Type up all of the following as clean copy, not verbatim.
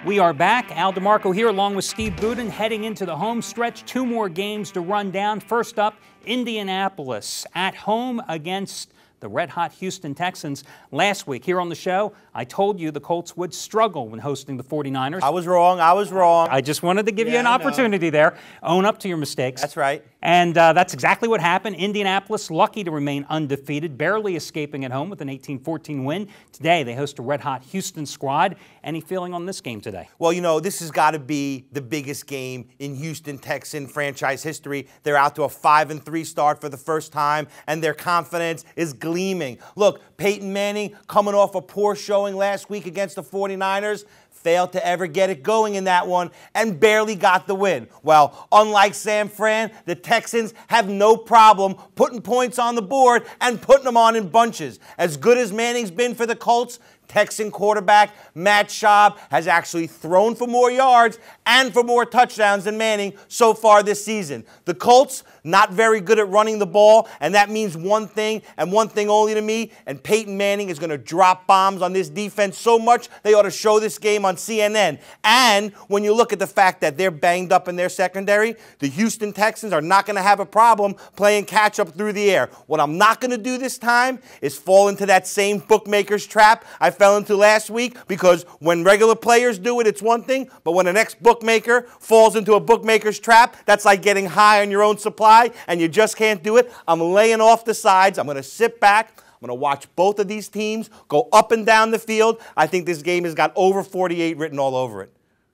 We are back. Al DeMarco here along with Steve Budin heading into the home stretch. 2 more games to run down. First up, Indianapolis at home against the red-hot Houston Texans. Last week here on the show, I told you the Colts would struggle when hosting the 49ers. I was wrong. I just wanted to give you an opportunity there. Own up to your mistakes. That's right. And that's exactly what happened. Indianapolis lucky to remain undefeated, barely escaping at home with an 18-14 win. Today, they host a red-hot Houston squad. Any feeling on this game today? Well, you know, this has got to be the biggest game in Houston Texan franchise history. They're out to a 5-3 start for the first time, and their confidence is gleaming. Look, Peyton Manning coming off a poor showing last week against the 49ers. Failed to ever get it going in that one and barely got the win. Well, unlike San Fran, the Texans have no problem putting points on the board and putting them on in bunches. As good as Manning's been for the Colts, Texan quarterback Matt Schaub has actually thrown for more yards and for more touchdowns than Manning so far this season. The Colts, not very good at running the ball, and that means one thing and one thing only to me, and Peyton Manning is going to drop bombs on this defense so much they ought to show this game on CNN. And when you look at the fact that they're banged up in their secondary, the Houston Texans are not going to have a problem playing catch-up through the air. What I'm not going to do this time is fall into that same bookmaker's trap I fell into last week, because when regular players do it, it's one thing, but when an ex-bookmaker falls into a bookmaker's trap, that's like getting high on your own supply, and you just can't do it. I'm laying off the sides. I'm going to sit back. I'm going to watch both of these teams go up and down the field. I think this game has got over 48 written all over it.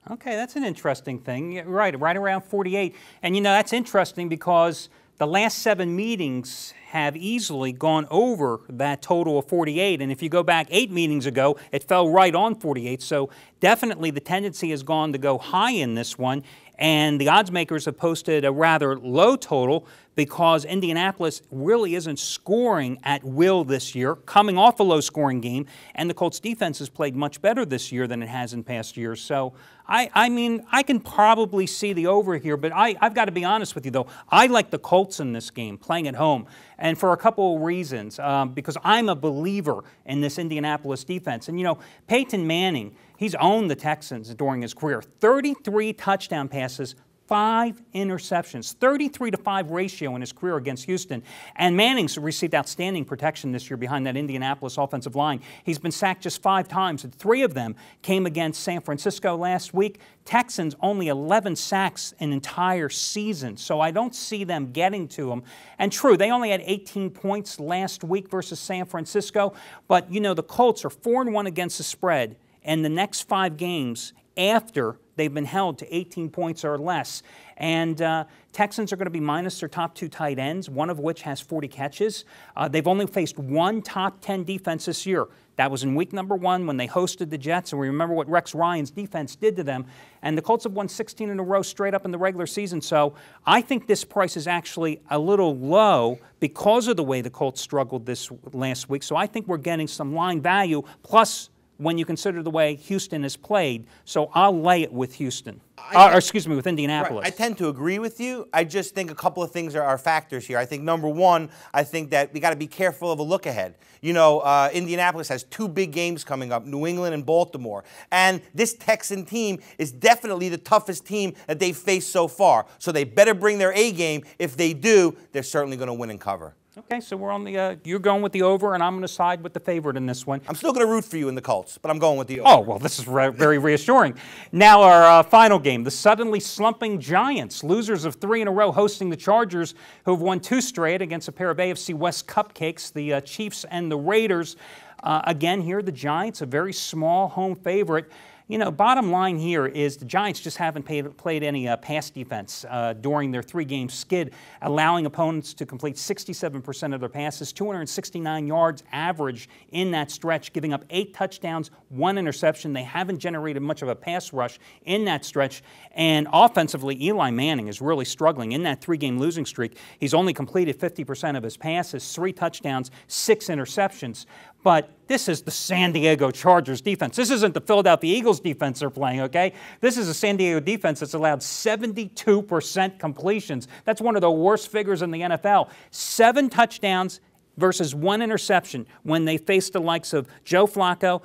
Okay, that's an interesting thing. Right around 48. And, you know, that's interesting because the last 7 meetings have easily gone over that total of 48. And if you go back 8 meetings ago, it fell right on 48. So definitely the tendency has gone to go high in this one. And the odds makers have posted a rather low total because Indianapolis really isn't scoring at will this year, coming off a low-scoring game, and the Colts defense has played much better this year than it has in past years. So, I mean, I can probably see the over here, but I've got to be honest with you, though. I like the Colts in this game, playing at home, and for a couple of reasons, because I'm a believer in this Indianapolis defense. And, you know, Peyton Manning, he's owned the Texans during his career. 33 touchdown passes, 5 interceptions, 33-5 ratio in his career against Houston. And Manning's received outstanding protection this year behind that Indianapolis offensive line. He's been sacked just 5 times, and 3 of them came against San Francisco last week. Texans only 11 sacks an entire season, so I don't see them getting to him. And true, they only had 18 points last week versus San Francisco, but you know, the Colts are 4-1 against the spread, and the next 5 games after they've been held to 18 points or less. And Texans are going to be minus their top 2 tight ends, one of which has 40 catches. They've only faced 1 top 10 defense this year. That was in week number 1 when they hosted the Jets, and we remember what Rex Ryan's defense did to them. And the Colts have won 16 in a row straight up in the regular season. So I think this price is actually a little low because of the way the Colts struggled this last week. So I think we're getting some line value, plus when you consider the way Houston has played. So I'll lay it with Houston. With Indianapolis. Right. I tend to agree with you. I just think a couple of things are factors here. I think, number one, I think that we got to be careful of a look ahead. You know, Indianapolis has 2 big games coming up, New England and Baltimore. And this Texan team is definitely the toughest team that they've faced so far. So they better bring their A game. If they do, they're certainly going to win and cover. Okay, so we're on the, you're going with the over, and I'm going to side with the favorite in this one. I'm still going to root for you in the Colts, but I'm going with the over. Oh, well, this is very reassuring. Now our final game, the suddenly slumping Giants, losers of 3 in a row, hosting the Chargers, who have won 2 straight against a pair of AFC West cupcakes, the Chiefs and the Raiders. Again, here the Giants, a very small home favorite. You know, bottom line here is the Giants just haven't played any pass defense during their 3-game skid, allowing opponents to complete 67% of their passes, 269 yards average in that stretch, giving up 8 touchdowns, 1 interception. They haven't generated much of a pass rush in that stretch. And offensively, Eli Manning is really struggling in that 3-game losing streak. He's only completed 50% of his passes, 3 touchdowns, 6 interceptions. But this is the San Diego Chargers defense. This isn't the Philadelphia Eagles defense they're playing, okay? This is a San Diego defense that's allowed 72% completions. That's one of the worst figures in the NFL. 7 touchdowns versus 1 interception when they faced the likes of Joe Flacco,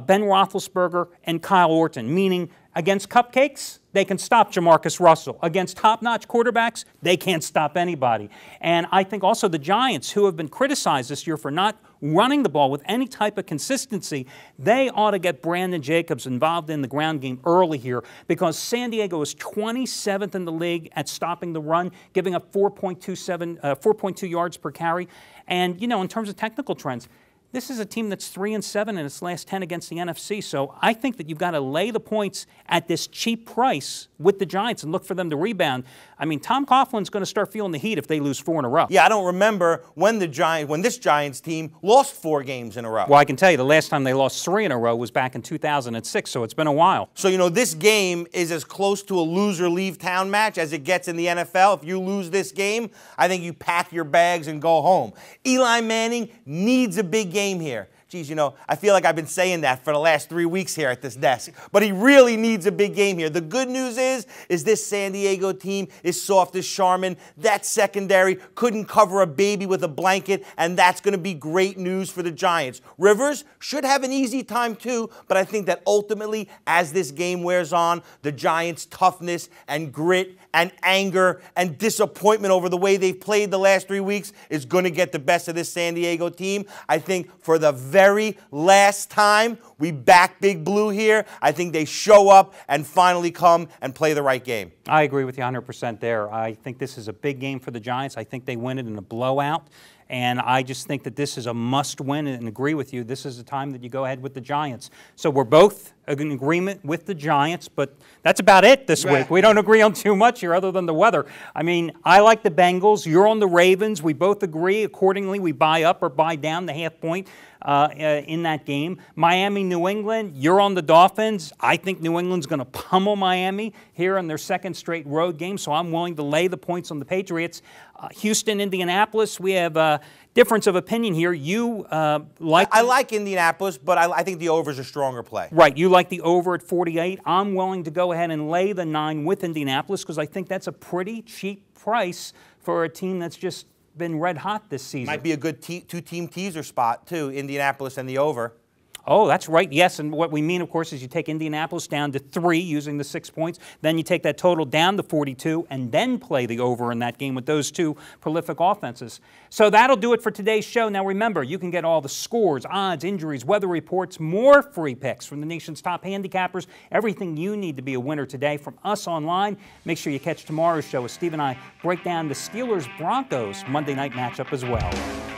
Ben Roethlisberger, and Kyle Orton, meaning Against cupcakes, they can stop Jamarcus Russell. Against top-notch quarterbacks, they can't stop anybody. And I think also the Giants, who have been criticized this year for not running the ball with any type of consistency, they ought to get Brandon Jacobs involved in the ground game early here, because San Diego is 27th in the league at stopping the run, giving up 4.2 yards per carry. And, you know, in terms of technical trends, this is a team that's 3-7 in its last 10 against the NFC. So I think that you've got to lay the points at this cheap price with the Giants and look for them to rebound. I mean, Tom Coughlin's going to start feeling the heat if they lose 4 in a row. Yeah, I don't remember when this Giants team lost 4 games in a row. Well, I can tell you the last time they lost 3 in a row was back in 2006, so it's been a while. So, you know, this game is as close to a loser-leave-town match as it gets in the NFL. If you lose this game, I think you pack your bags and go home. Eli Manning needs a big game here. Geez, you know, I feel like I've been saying that for the last 3 weeks here at this desk. But he really needs a big game here. The good news is this San Diego team is soft as Charmin. That secondary couldn't cover a baby with a blanket, and that's going to be great news for the Giants. Rivers should have an easy time too, but I think that ultimately, as this game wears on, the Giants' toughness and grit and anger and disappointment over the way they've played the last 3 weeks is going to get the best of this San Diego team. I think for the very last time we back Big Blue here, I think they show up and finally come and play the right game. I agree with you 100% there. I think this is a big game for the Giants. I think they win it in a blowout. And I just think that this is a must-win, and agree with you. This is the time that you go ahead with the Giants. So we're both in agreement with the Giants, but that's about it this week. We don't agree on too much here other than the weather. I mean, I like the Bengals. You're on the Ravens. We both agree. Accordingly, we buy up or buy down the half point in that game. Miami, New England, you're on the Dolphins. I think New England's going to pummel Miami here in their second straight road game, so I'm willing to lay the points on the Patriots. Houston, Indianapolis, we have a difference of opinion here. You like... I like Indianapolis, but I think the over is a stronger play. Right. You like the over at 48. I'm willing to go ahead and lay the 9 with Indianapolis because I think that's a pretty cheap price for a team that's just been red hot this season. Might be a good two-team teaser spot, too, Indianapolis and the over. Oh, that's right. Yes, and what we mean, of course, is you take Indianapolis down to 3 using the 6 points. Then you take that total down to 42 and then play the over in that game with those 2 prolific offenses. So that'll do it for today's show. Now remember, you can get all the scores, odds, injuries, weather reports, more free picks from the nation's top handicappers, everything you need to be a winner today from us online. Make sure you catch tomorrow's show as Steve and I break down the Steelers-Broncos Monday night matchup as well.